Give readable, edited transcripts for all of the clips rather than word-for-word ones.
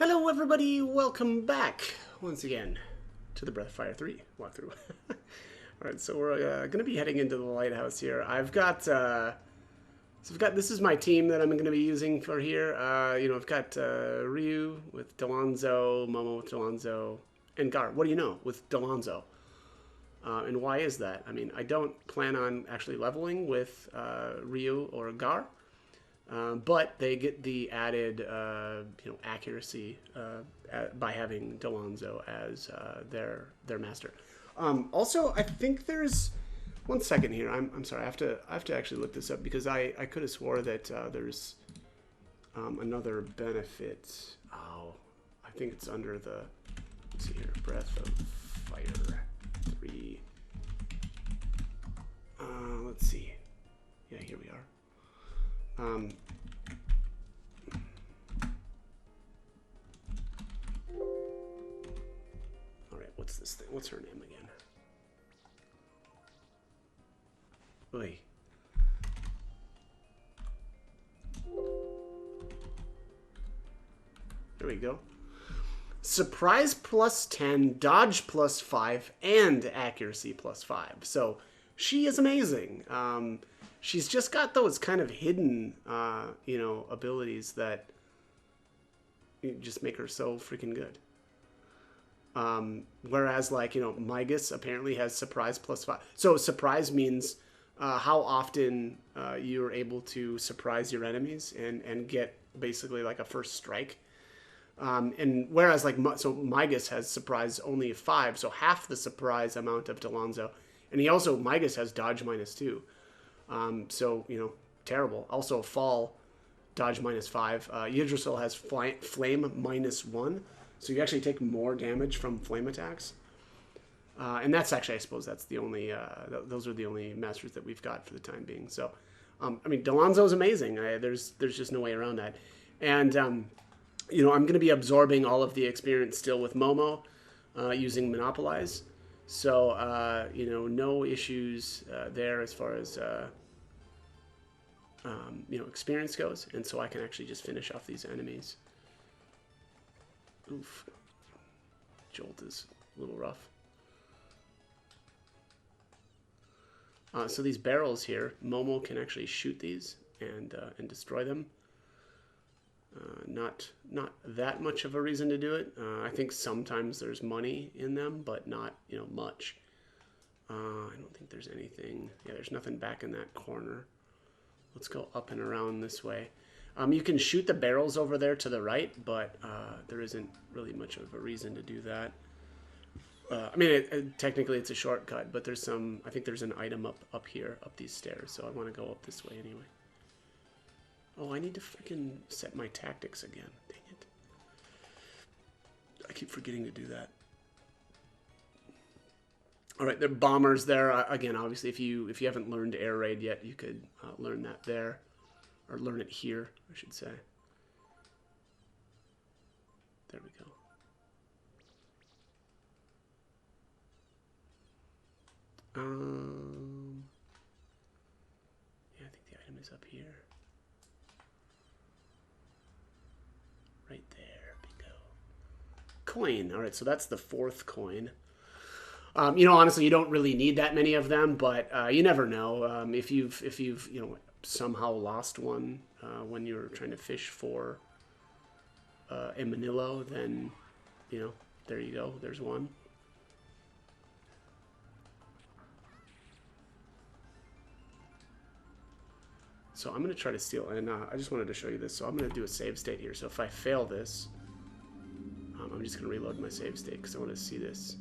Hello everybody, welcome back once again to the Breath of Fire 3 walkthrough. Alright, so we're going to be heading into the lighthouse here. This is my team that I'm going to be using for here. I've got Ryu with Delonzo, Momo with Delonzo, and Gar, what do you know, with Delonzo. And why is that? I mean, I don't plan on actually leveling with Ryu or Gar. But they get the added, accuracy by having Delonzo as their master. Also, I think there's 1 second here. I'm sorry. I have to actually look this up because I could have swore that there's another benefit. Oh, I think it's under the. Let's see here. Breath of Fire 3. Let's see. Yeah, here we are. All right, what's this thing? What's her name again? Oy. There we go. Surprise plus 10, dodge plus 5, and accuracy plus 5. So she is amazing. She's just got those kind of hidden, abilities that just make her so freaking good. Whereas, Migas apparently has surprise plus 5. So surprise means how often you're able to surprise your enemies and get basically like a first strike. And whereas Migas has surprise only 5, so half the surprise amount of Delonzo. And Migas has dodge minus 2. Terrible. Also, fall, dodge minus 5. Yggdrasil has flame minus 1, so you actually take more damage from flame attacks. And that's actually, I suppose, that's the only. Those are the only masters that we've got for the time being. So, Delonzo's amazing. There's just no way around that. And I'm going to be absorbing all of the experience still with Momo, using Monopolize. So, no issues there as far as, experience goes. And so I can actually just finish off these enemies. Oof. Jolt is a little rough. So these barrels here, Momo can actually shoot these and destroy them. Not that much of a reason to do it. I think sometimes there's money in them, but not much. I don't think there's anything. Yeah, there's nothing back in that corner. Let's go up and around this way. You can shoot the barrels over there to the right, but there isn't really much of a reason to do that. Technically it's a shortcut, but there's I think there's an item up here, up these stairs, so I want to go up this way anyway. Oh, I need to freaking set my tactics again. Dang it. I keep forgetting to do that. All right, there are bombers there. Again, obviously, if you haven't learned air raid yet, you could learn that there. Or learn it here, I should say. There we go. Yeah, I think the item is up here. Right there, bingo. Coin. All right, so that's the 4th coin. Honestly, you don't really need that many of them, but you never know. If you've somehow lost one when you're trying to fish for a Manilo, then there you go. There's one. So I'm going to try to steal, and I just wanted to show you this. So I'm going to do a save state here. So if I fail this, I'm just going to reload my save state because I want to see this.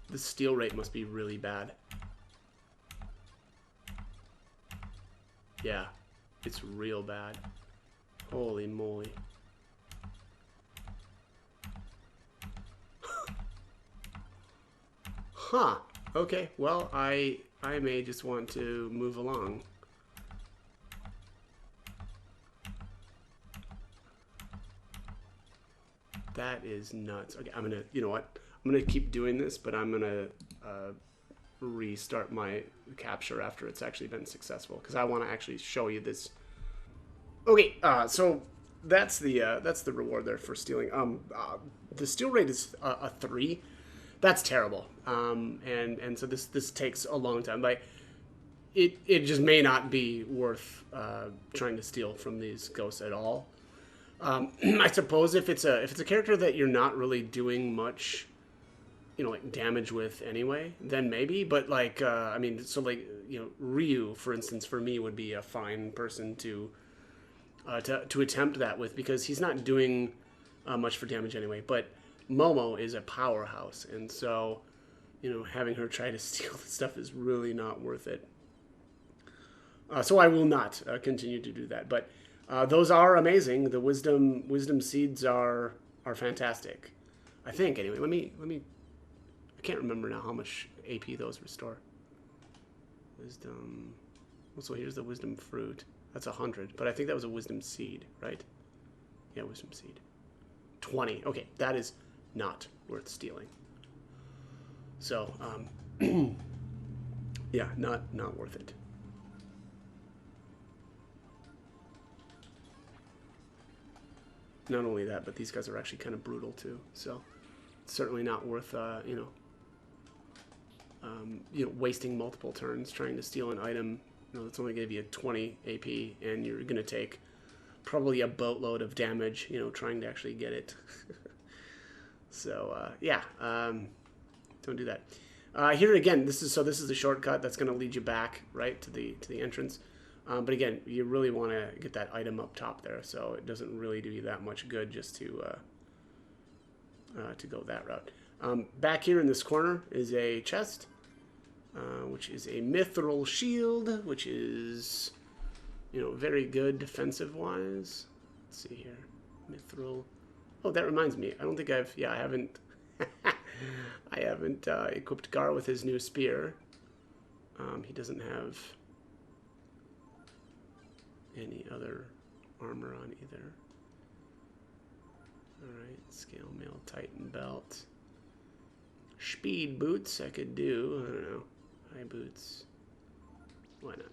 The steal rate must be really bad. Yeah, it's real bad. Holy moly. Huh. Okay, well, I may just want to move along. That is nuts. Okay, I'm gonna, you know what? I'm gonna keep doing this, but I'm gonna restart my capture after it's actually been successful because I want to actually show you this. Okay, so that's the reward there for stealing. The steal rate is a 3. That's terrible. And so this takes a long time. Like it just may not be worth trying to steal from these ghosts at all. I suppose if it's a character that you're not really doing much, like damage with anyway, then maybe. But like, I mean, so like, Ryu, for instance, for me would be a fine person to attempt that with because he's not doing much for damage anyway. But Momo is a powerhouse, and so having her try to steal the stuff is really not worth it. So I will not continue to do that. But those are amazing. The wisdom seeds are fantastic. I think anyway. Let me. I can't remember now how much AP those restore. Wisdom. So here's the wisdom fruit. That's 100, but I think that was a wisdom seed, right? Yeah, wisdom seed. 20. Okay, that is not worth stealing. So, yeah, not worth it. Not only that, but these guys are actually kind of brutal too. So, certainly not worth wasting multiple turns trying to steal an item. That's only going to be a 20 AP, and you're going to take probably a boatload of damage, trying to actually get it. So, yeah, don't do that. Here again, this is a shortcut that's going to lead you back, right, to the entrance. But again, you really want to get that item up top there, so it doesn't really do you that much good just to go that route. Back here in this corner is a chest, which is a mithril shield, which is, very good defensive-wise. Let's see here. Mithril. Oh, that reminds me. I don't think I haven't I haven't equipped Gar with his new spear. He doesn't have any other armor on either. Alright, scale mail Titan belt. Speed boots I could do. I don't know. High boots. Why not?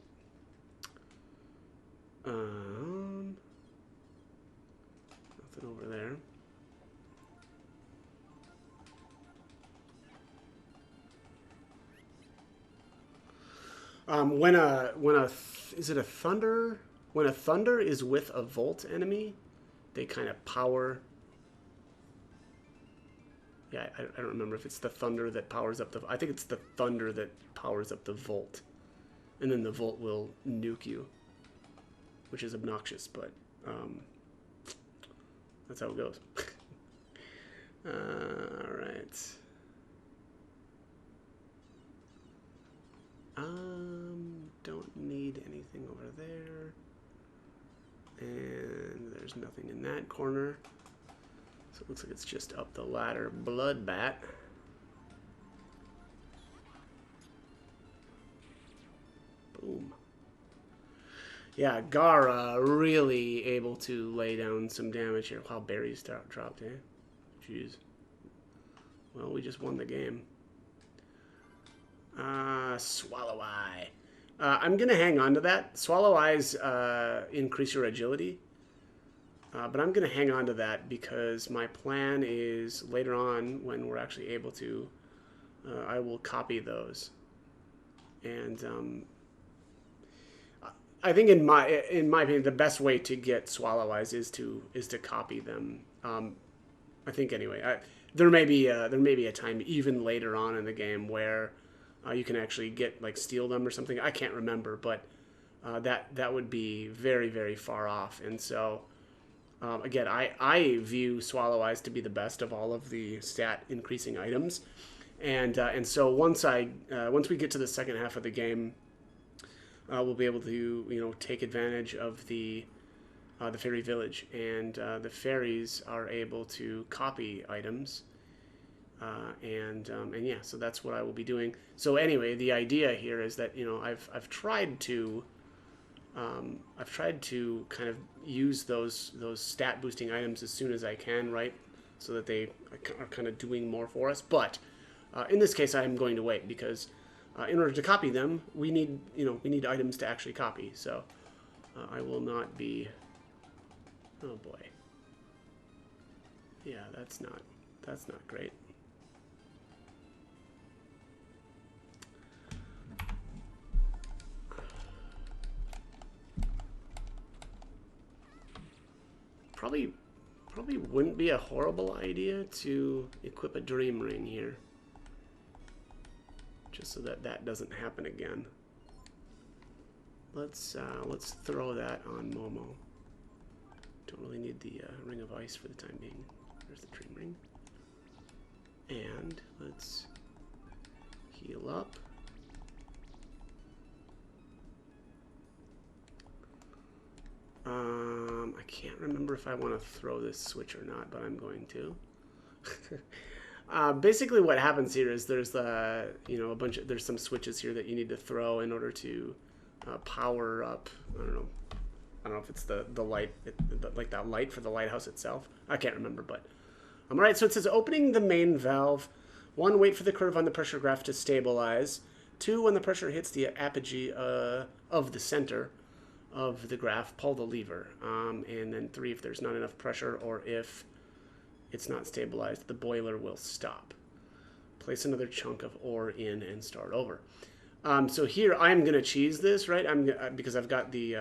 Nothing over there. Is it a thunder? When a thunder is with a Volt enemy, they kind of power. Yeah, I don't remember if it's the thunder that powers up the. I think it's the thunder that powers up the Volt, and then the Volt will nuke you, which is obnoxious, but that's how it goes. All right. Don't need anything over there. And there's nothing in that corner. So it looks like it's just up the ladder. Bloodbat. Boom. Yeah, Gara really able to lay down some damage here. Wow, berries dropped, eh? Jeez. Well, we just won the game. Swallow Eye. I'm going to hang on to that. Swallow Eyes increase your agility. But I'm going to hang on to that because my plan is later on when we're actually able to, I will copy those. And I think in my opinion, the best way to get Swallow Eyes is to copy them. I think anyway. There may be a time even later on in the game where you can actually steal them or something. I can't remember, but that would be very, very far off. And so again, I view Swallow Eyes to be the best of all of the stat increasing items. And so once we get to the second half of the game, we'll be able to take advantage of the fairy village, and the fairies are able to copy items. And yeah, so that's what I will be doing. So anyway, the idea here is that I've tried to kind of use those stat boosting items as soon as I can, right? so that they are kind of doing more for us. But in this case, I'm going to wait because in order to copy them, we need items to actually copy. So I will not be. Oh boy. Yeah, that's not great. Probably wouldn't be a horrible idea to equip a dream ring here, just so that that doesn't happen again. Let's throw that on Momo. Don't really need the ring of ice for the time being. There's the dream ring, and let's heal up. I can't remember if I want to throw this switch or not, but I'm going to. Basically, what happens here is there's there's some switches here that you need to throw in order to power up. I don't know if it's the light, like that light for the lighthouse itself. I can't remember, but all right. So it says opening the main valve. 1, wait for the curve on the pressure graph to stabilize. 2, when the pressure hits the apogee of the center of the graph, pull the lever. And then 3, if there's not enough pressure or if it's not stabilized, the boiler will stop. Place another chunk of ore in and start over. So here I'm gonna cheese this, right? Because I've got the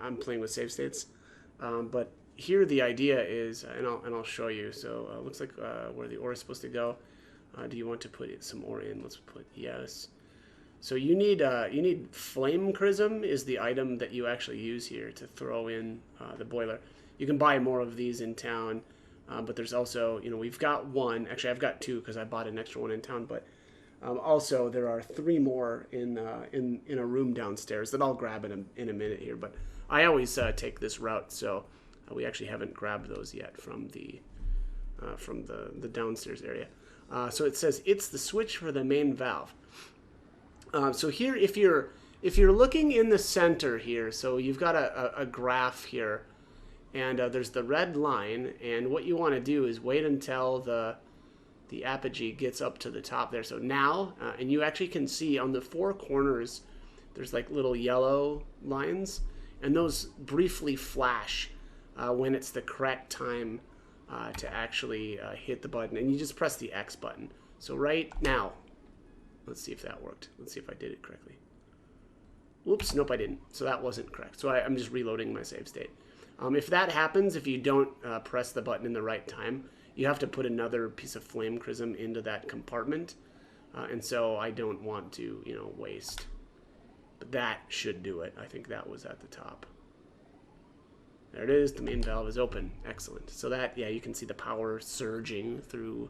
I'm playing with save states, but here the idea is, and I'll show you. So it looks like where the ore is supposed to go. Do you want to put some ore in? Let's put yes. So you need flame chrism is the item that you actually use here to throw in the boiler. You can buy more of these in town, but there's also, we've got one. Actually, I've got 2 because I bought an extra one in town. But also there are 3 more in a room downstairs that I'll grab in a minute here. But I always take this route, so we actually haven't grabbed those yet from the downstairs area. So it says it's the switch for the main valve. So here, if you're looking in the center here, so you've got a graph here, and there's the red line, and what you want to do is wait until the apogee gets up to the top there. So now, and you actually can see on the 4 corners, there's like little yellow lines, and those briefly flash when it's the correct time to actually hit the button, and you just press the X button. So right now, let's see if that worked. Let's see if I did it correctly. Whoops, nope, I didn't. So that wasn't correct. So I'm just reloading my save state. If that happens, if you don't press the button in the right time, you have to put another piece of flame chrism into that compartment. And so I don't want to, waste. But that should do it. I think that was at the top. There it is. The main valve is open. Excellent. So that, yeah, you can see the power surging through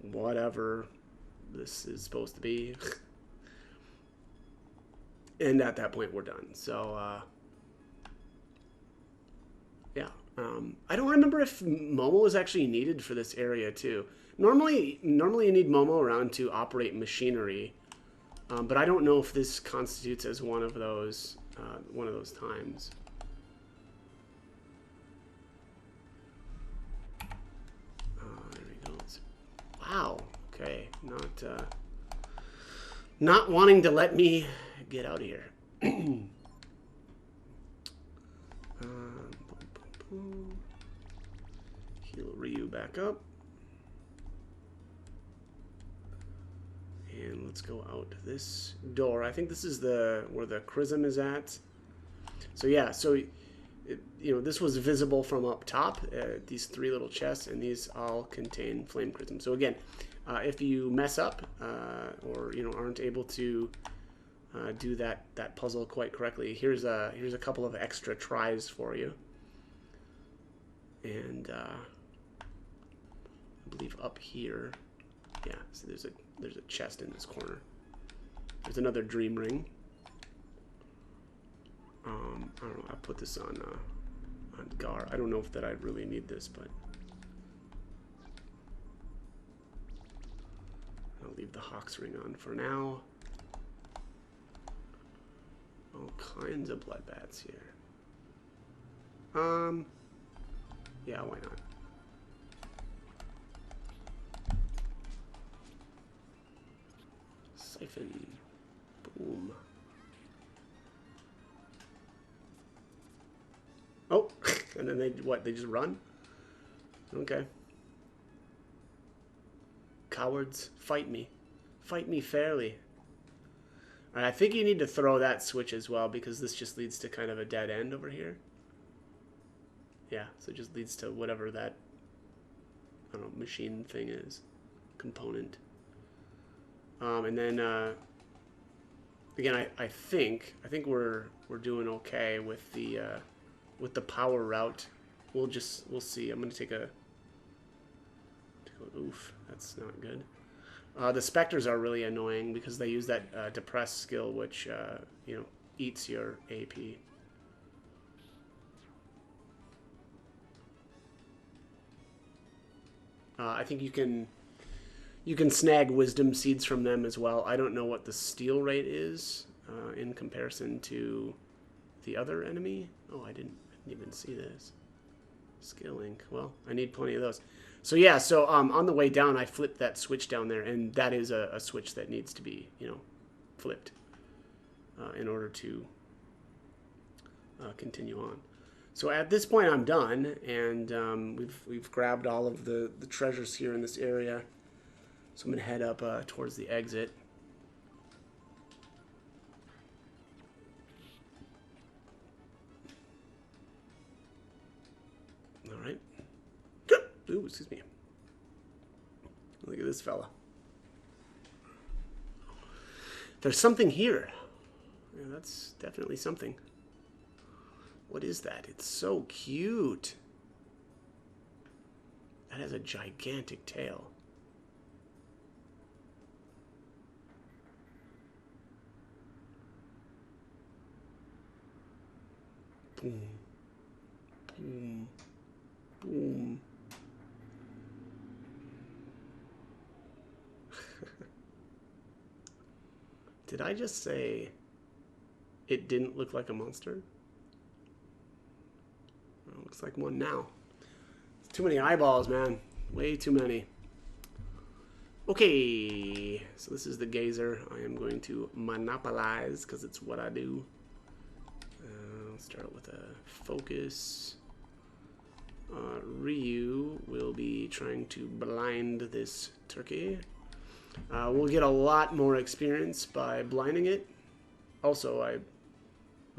whatever this is supposed to be. And at that point, we're done. So, yeah. I don't remember if Momo is actually needed for this area, too. Normally you need Momo around to operate machinery. But I don't know if this constitutes as one of those times. There we go. Wow. Okay. Not wanting to let me get out of here. Heal Ryu back up. And let's go out this door. I think this is where the chrism is at. So yeah, so this was visible from up top. These 3 little chests, and these all contain flame chrism. So again, if you mess up or aren't able to do that puzzle quite correctly, here's a couple of extra tries for you. And I believe up here, yeah. So there's a chest in this corner. There's another dream ring. I don't know. I put this on Gar. I don't know if that I really need this, but I'll leave the Hawk's ring on for now. All kinds of blood bats here. Yeah, why not? and then they what? They just run? Okay. Cowards, fight me. Fight me fairly. All right, I think you need to throw that switch as well because this just leads to kind of a dead end over here. Yeah, so it just leads to whatever that, I don't know, machine thing is, component. And then again, I think we're doing okay with the power route. We'll see. I'm gonna take a oof. That's not good. The Spectres are really annoying because they use that depress skill, which you know, eats your AP. I think you can snag wisdom seeds from them as well. I don't know what the steal rate is in comparison to the other enemy. Oh, I didn't even see this. Skill link. Well, I need plenty of those. So yeah, so on the way down, I flipped that switch down there, and that is a switch that needs to be, you know, flipped in order to continue on. So at this point, I'm done, and we've grabbed all of the treasures here in this area. So I'm gonna head up towards the exit. All right. Ooh, excuse me. Look at this fella. There's something here. Yeah, that's definitely something. What is that? It's so cute. That has a gigantic tail. Boom. Boom. Boom. Did I just say it didn't look like a monster? Well, it looks like one now. Too many eyeballs, man. Way too many. Okay, so this is the Gazer. I am going to monopolize because it's what I do. I'll start with a focus. Ryu will be trying to blind this turkey. We'll get a lot more experience by blinding it. Also, I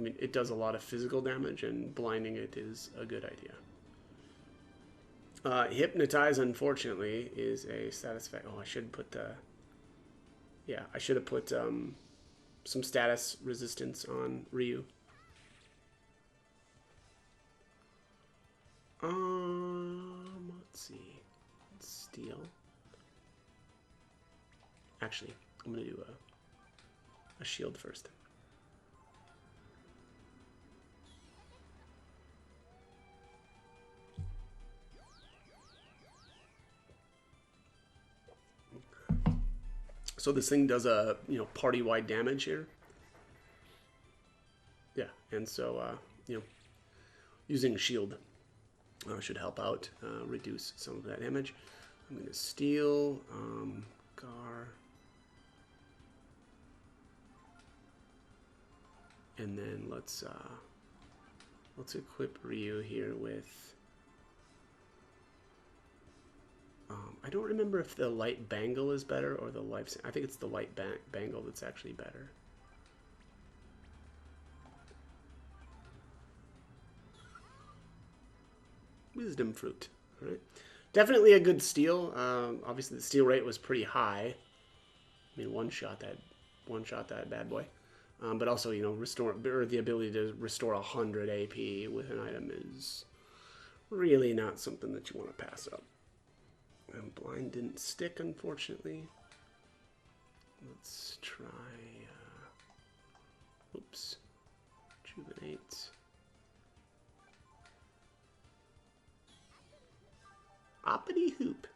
mean, it does a lot of physical damage, and blinding it is a good idea. Hypnotize, unfortunately, is a satisfaction. Oh, I should put the... Yeah, I should have put some status resistance on Ryu. Let's see. Steal. Actually, I'm going to do a shield first. So this thing does a, you know, party-wide damage here. Yeah, and so, you know, using shield should help out, reduce some of that damage. I'm going to steal Gar. And then let's equip Ryu here with... I don't remember if the light bangle is better or the life... I think it's the light bangle that's actually better. Wisdom fruit. All right. Definitely a good steal. Obviously the steal rate was pretty high. I mean, one shot that bad boy. But also, you know, restore, or the ability to restore 100 AP with an item is really not something that you want to pass up. And blind didn't stick, unfortunately. Let's try, oops, Rejuvenate. Oppity hoop.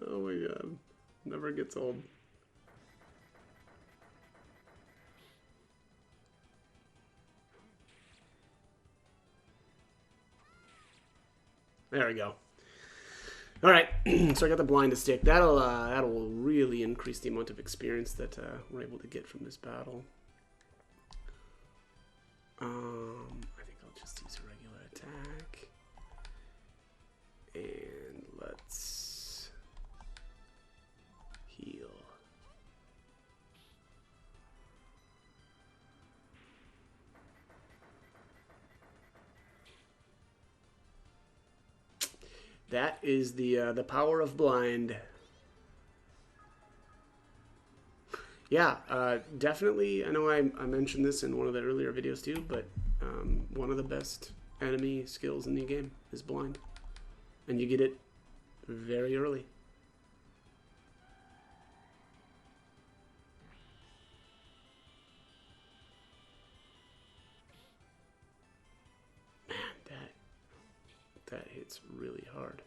Oh my god. Never gets old. There we go. All right, so I got the blind to stick. That'll really increase the amount of experience that we're able to get from this battle. That is the power of blind. Yeah, definitely. I know I mentioned this in one of the earlier videos too, but one of the best enemy skills in the game is blind. And you get it very early. Man, that hits really hard.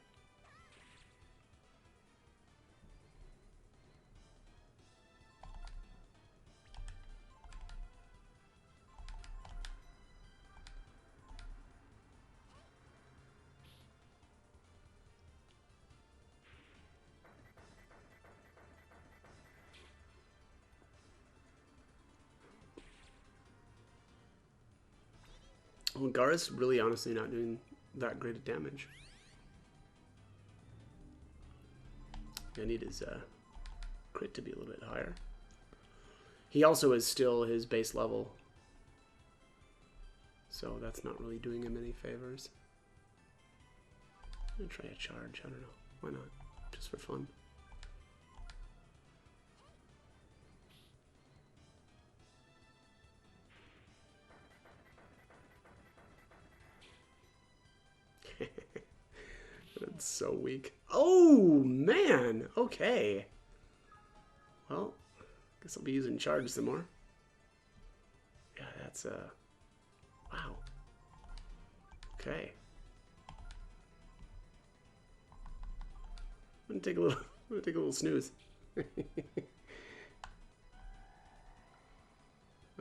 Well, Gar's really honestly not doing that great of damage. I need his crit to be a little bit higher. He also is still his base level, so that's not really doing him any favors. I'm gonna try a charge. I don't know. Why not? Just for fun. That's so weak. Oh, man. Okay. Well, guess I'll be using charge some more. Yeah, that's wow. Okay. I'm gonna take a little snooze.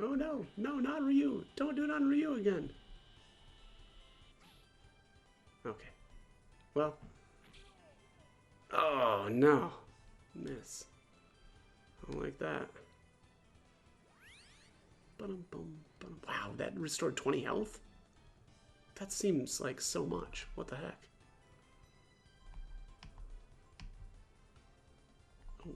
Oh no, no, not Ryu. Don't do it on Ryu again. Okay. Well. Oh no. Miss. I don't like that. Wow, that restored 20 health? That seems like so much. What the heck? Oh.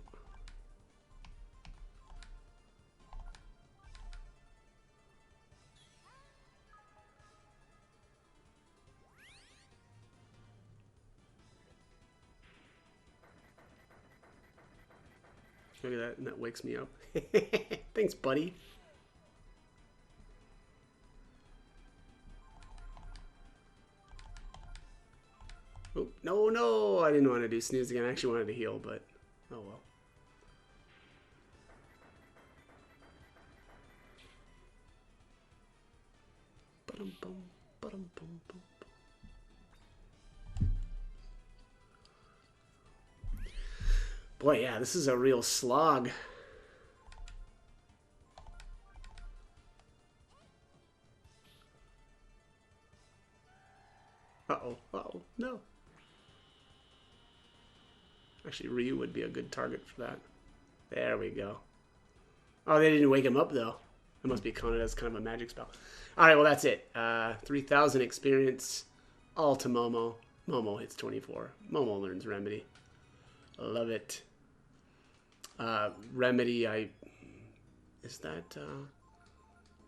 Look at that, and that wakes me up. Thanks, buddy. Oh, no, no, I didn't want to do snooze again. I actually wanted to heal, but oh well. Boy, yeah, this is a real slog. Uh-oh, uh-oh, no. Actually, Ryu would be a good target for that. There we go. Oh, they didn't wake him up, though. It must be counted as kind of a magic spell. All right, well, that's it. 3,000 experience, all to Momo. Momo hits 24. Momo learns Remedy. Love it. Remedy, is that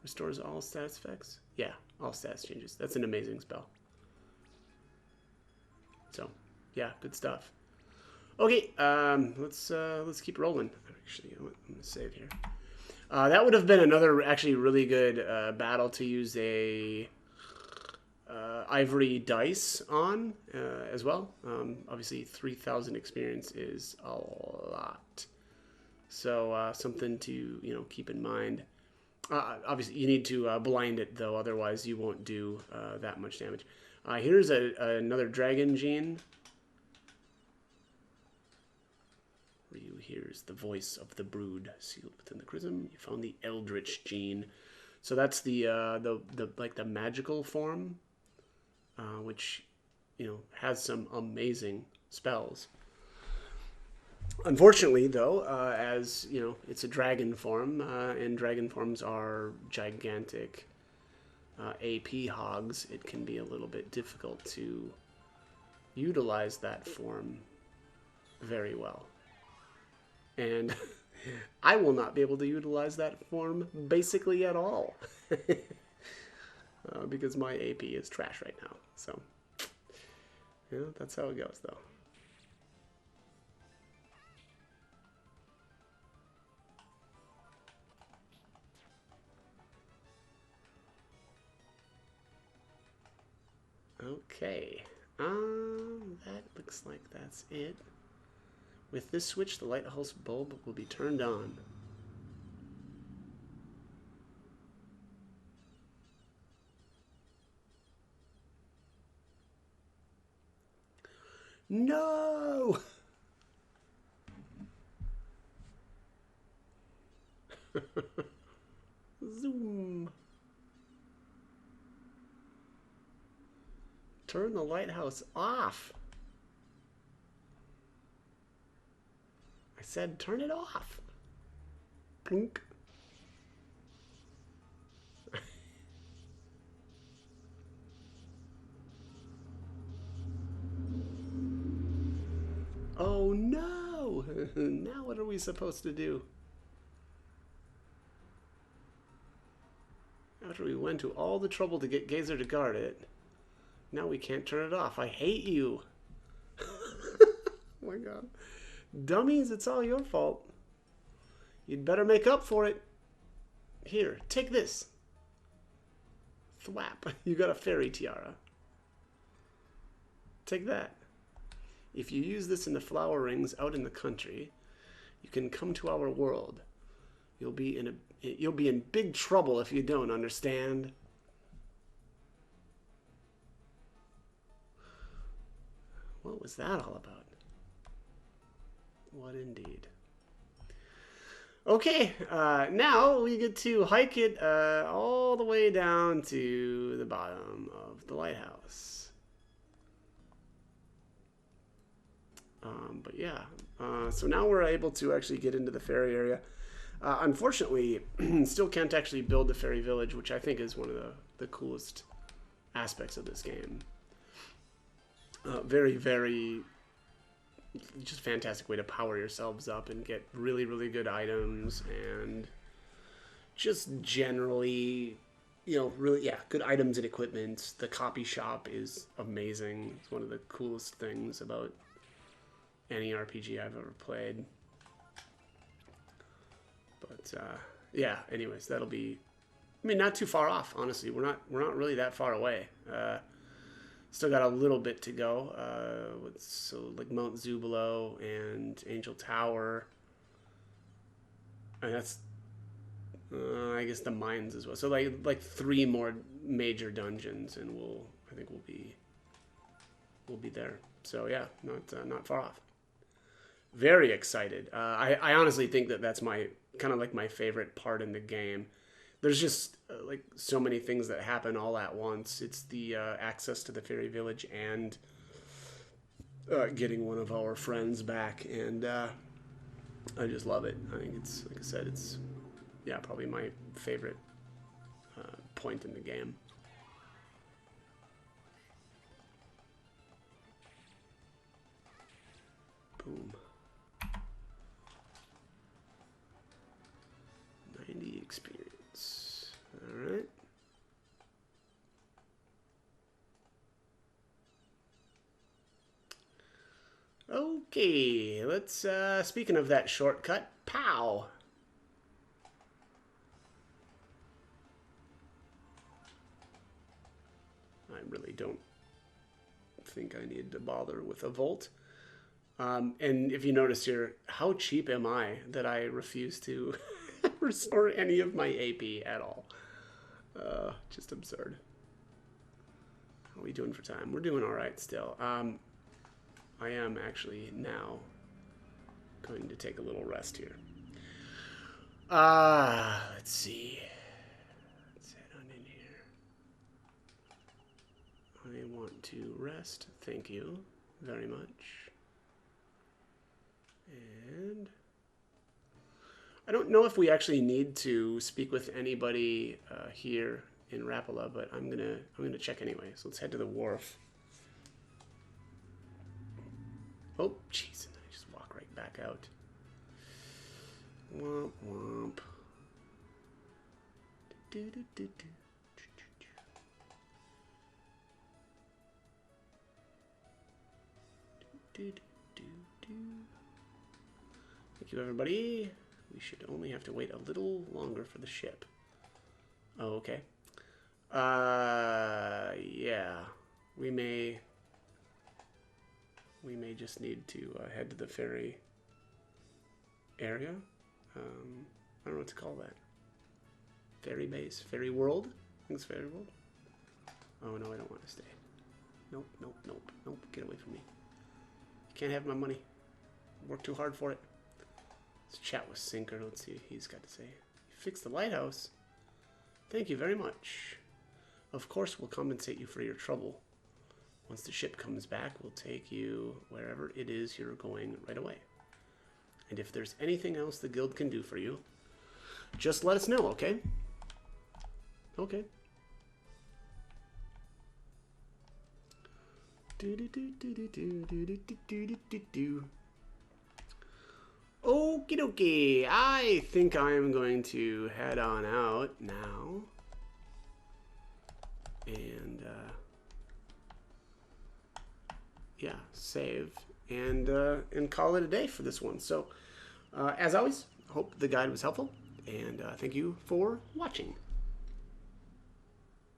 restores all status effects? Yeah, all status changes. That's an amazing spell. So, yeah, good stuff. Okay, let's keep rolling. Actually, I'm gonna save here. That would have been another actually really good battle to use a ivory dice on as well. Obviously, 3,000 experience is a lot, so something to keep in mind. Obviously, you need to blind it though, otherwise you won't do that much damage. Here's another dragon gene. Ryu hears the voice of the brood sealed within the chrism. You found the Eldritch gene, so that's the like the magical form, which has some amazing spells. Unfortunately, though, as it's a dragon form, and dragon forms are gigantic AP hogs, it can be a little bit difficult to utilize that form very well. And I will not be able to utilize that form basically at all. Because my AP is trash right now. So, You know, that's how it goes, though. Okay. That looks like that's it. With this switch, the lighthouse bulb will be turned on. No! Zoom. Turn the lighthouse off. I said turn it off. Plunk. Oh no! Now what are we supposed to do? After we went to all the trouble to get Gazer to guard it, now we can't turn it off. I hate you. Oh my god. Dummies, it's all your fault. You'd better make up for it. Here, take this. Thwap. You got a fairy tiara. Take that. If you use this in the flower rings out in the country, you can come to our world. You'll be in big trouble if you don't, understand? What was that all about? What indeed. Okay, now we get to hike it all the way down to the bottom of the lighthouse. But yeah, so now we're able to actually get into the ferry area. Unfortunately, still can't actually build the ferry village, which I think is one of the coolest aspects of this game. Very, very, just fantastic way to power yourselves up and get really, really good items, and just generally, you know, really, yeah, good items and equipment. The copy shop is amazing. It's one of the coolest things about any RPG I've ever played. But yeah, anyways, that'll be, I mean, not too far off, honestly. We're not really that far away. Still got a little bit to go. So like Mount Zubilo and Angel Tower, and that's I guess the mines as well. So like 3 more major dungeons, and I think we'll be there. So yeah, not far off. Very excited. I honestly think that's my kind of like my favorite part in the game. There's just like so many things that happen all at once. It's the access to the fairy village and getting one of our friends back, and I just love it. I think it's, like I said, it's, yeah, probably my favorite point in the game. Boom. 90 experience. All right. Okay, let's, speaking of that shortcut, pow! I really don't think I need to bother with a Volt. And if you notice here, how cheap am I that I refuse to restore any of my AP at all? Just absurd. How are we doing for time? We're doing all right still. I am actually now going to take a little rest here. Let's see. Let's head on in here. I want to rest. Thank you very much. And I don't know if we actually need to speak with anybody here in Rapala, but I'm gonna check anyway. So let's head to the wharf. Oh, jeez, and I just walk right back out. Womp womp. Thank you, everybody. We should only have to wait a little longer for the ship. Oh, okay. Yeah. We may just need to head to the ferry area. I don't know what to call that. Ferry base? Ferry world? I think it's ferry world. Oh, no, I don't want to stay. Nope, nope, nope, nope. Get away from me. You can't have my money. Work too hard for it. Let's chat with Sinker. Let's see what he's got to say. You fixed the lighthouse. Thank you very much. Of course, we'll compensate you for your trouble. Once the ship comes back, we'll take you wherever it is you're going right away. And if there's anything else the guild can do for you, just let us know, okay? Okay. Okie dokie. I think I'm going to head on out now. And, yeah, save and call it a day for this one. So, as always, hope the guide was helpful, and thank you for watching.